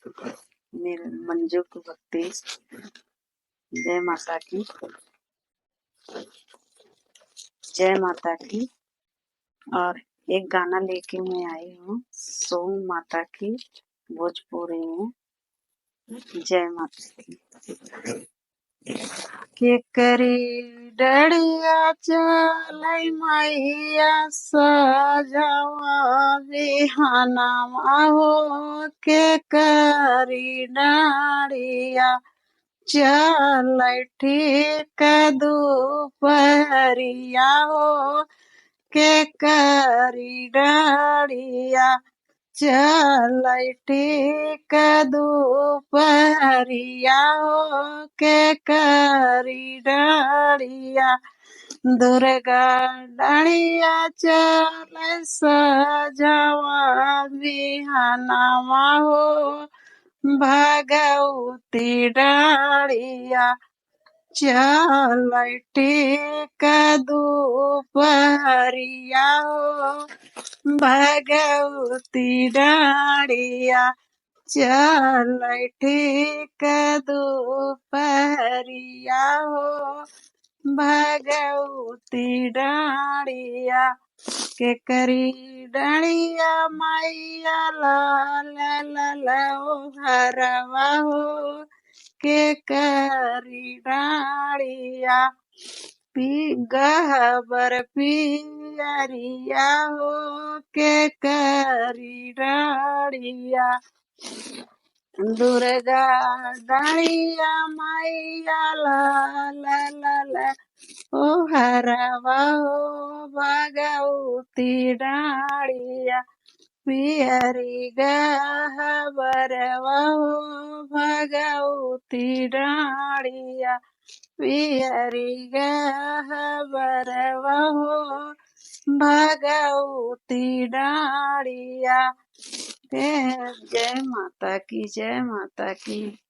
मेरे मंजू की भक्ति। जय माता की, जय माता की। और एक गाना लेके मैं आई हूँ सोम माता की भोजपुरी में। जय माता की। के करी डड़िया चलै मैया सजवा बिहानवा हो, के करी डड़िया चलै ठीक दुपहरिया हो, के करी डड़िया चलै ठीक दुपहरिया हो, के करी डड़िया दुर्गा डड़िया चलै सजवा बिहानवा हो, भगवती डड़िया चलै ठीक दुपहरिया हो, भगवती डड़िया चलै ठीक दुपहरिया हो, भगवती डड़िया के करी डड़िया मैया लाल हरवा हो, के करी डड़िया गहबर पियरिया हो, के करी डड़िया दुर्गा डड़िया मैया लाल ओ हरवा हो, भगवती डड़िया पियरी गहबरवा हो, भगवती डड़िया पियरी गहबरवा हो, भगवती डड़िया। जय माता की, जय माता की।